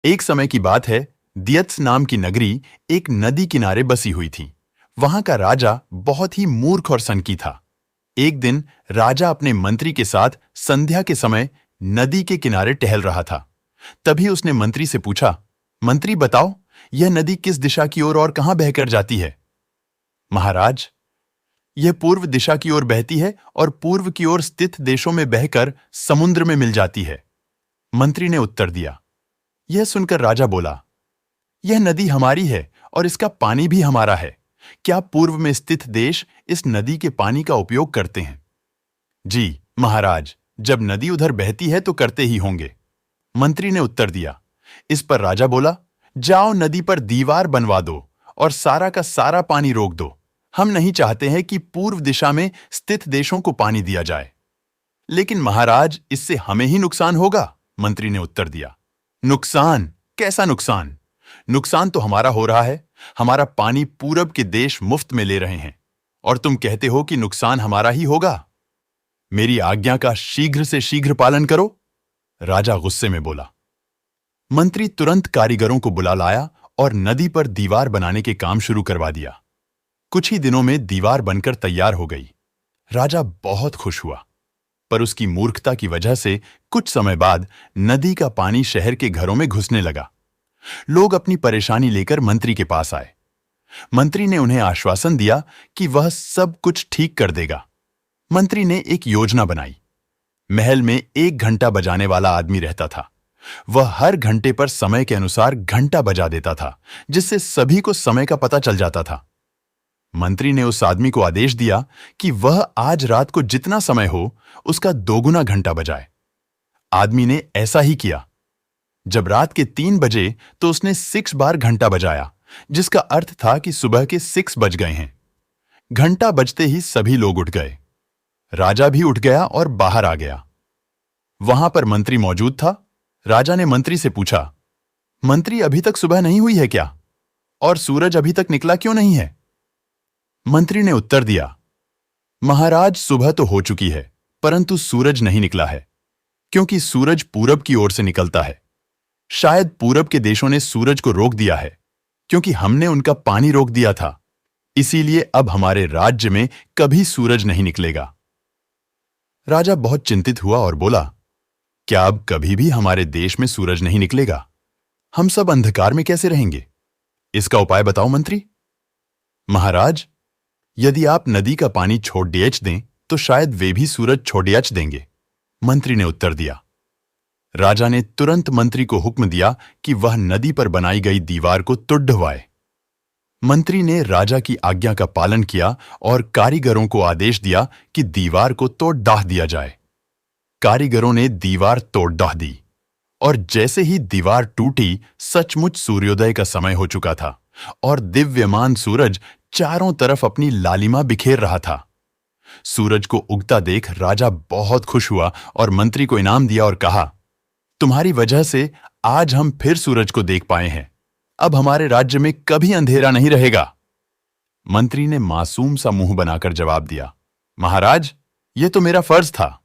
एक समय की बात है, दियत्स नाम की नगरी एक नदी किनारे बसी हुई थी। वहां का राजा बहुत ही मूर्ख और सनकी था। एक दिन राजा अपने मंत्री के साथ संध्या के समय नदी के किनारे टहल रहा था। तभी उसने मंत्री से पूछा, मंत्री बताओ, यह नदी किस दिशा की ओर और कहां बहकर जाती है? महाराज, यह पूर्व दिशा की ओर बहती है और पूर्व की ओर स्थित देशों में बहकर समुद्र में मिल जाती है, मंत्री ने उत्तर दिया। यह सुनकर राजा बोला, यह नदी हमारी है और इसका पानी भी हमारा है। क्या पूर्व में स्थित देश इस नदी के पानी का उपयोग करते हैं? जी महाराज, जब नदी उधर बहती है तो करते ही होंगे, मंत्री ने उत्तर दिया। इस पर राजा बोला, जाओ नदी पर दीवार बनवा दो और सारा का सारा पानी रोक दो। हम नहीं चाहते हैं कि पूर्व दिशा में स्थित देशों को पानी दिया जाए। लेकिन महाराज, इससे हमें ही नुकसान होगा, मंत्री ने उत्तर दिया। नुकसान? कैसा नुकसान? नुकसान तो हमारा हो रहा है। हमारा पानी पूरब के देश मुफ्त में ले रहे हैं और तुम कहते हो कि नुकसान हमारा ही होगा। मेरी आज्ञा का शीघ्र से शीघ्र पालन करो, राजा गुस्से में बोला। मंत्री तुरंत कारीगरों को बुला लाया और नदी पर दीवार बनाने के काम शुरू करवा दिया। कुछ ही दिनों में दीवार बनकर तैयार हो गई। राजा बहुत खुश हुआ, पर उसकी मूर्खता की वजह से कुछ समय बाद नदी का पानी शहर के घरों में घुसने लगा। लोग अपनी परेशानी लेकर मंत्री के पास आए। मंत्री ने उन्हें आश्वासन दिया कि वह सब कुछ ठीक कर देगा। मंत्री ने एक योजना बनाई। महल में 1 घंटा बजाने वाला आदमी रहता था। वह हर घंटे पर समय के अनुसार घंटा बजा देता था, जिससे सभी को समय का पता चल जाता था। मंत्री ने उस आदमी को आदेश दिया कि वह आज रात को जितना समय हो उसका 2 गुना घंटा बजाए। आदमी ने ऐसा ही किया। जब रात के 3 बजे तो उसने 6 बार घंटा बजाया, जिसका अर्थ था कि सुबह के 6 बज गए हैं। घंटा बजते ही सभी लोग उठ गए। राजा भी उठ गया और बाहर आ गया। वहां पर मंत्री मौजूद था। राजा ने मंत्री से पूछा, मंत्री, अभी तक सुबह नहीं हुई है क्या? और सूरज अभी तक निकला क्यों नहीं है? मंत्री ने उत्तर दिया, महाराज, सुबह तो हो चुकी है, परंतु सूरज नहीं निकला है, क्योंकि सूरज पूरब की ओर से निकलता है। शायद पूरब के देशों ने सूरज को रोक दिया है, क्योंकि हमने उनका पानी रोक दिया था। इसीलिए अब हमारे राज्य में कभी सूरज नहीं निकलेगा। राजा बहुत चिंतित हुआ और बोला, क्या अब कभी भी हमारे देश में सूरज नहीं निकलेगा? हम सब अंधकार में कैसे रहेंगे? इसका उपाय बताओ मंत्री। महाराज, यदि आप नदी का पानी छोड़ दें तो शायद वे भी सूरज छोड़ देंगे, मंत्री ने उत्तर दिया। राजा ने तुरंत मंत्री को हुक्म दिया कि वह नदी पर बनाई गई दीवार को तुड़वाए। मंत्री ने राजा की आज्ञा का पालन किया और कारीगरों को आदेश दिया कि दीवार को तोड़ डाह दिया जाए। कारीगरों ने दीवार तोड़ डाह दी और जैसे ही दीवार टूटी, सचमुच सूर्योदय का समय हो चुका था और दिव्यमान सूरज चारों तरफ अपनी लालिमा बिखेर रहा था। सूरज को उगता देख राजा बहुत खुश हुआ और मंत्री को इनाम दिया और कहा, तुम्हारी वजह से आज हम फिर सूरज को देख पाए हैं। अब हमारे राज्य में कभी अंधेरा नहीं रहेगा। मंत्री ने मासूम सा मुंह बनाकर जवाब दिया, महाराज, यह तो मेरा फर्ज था।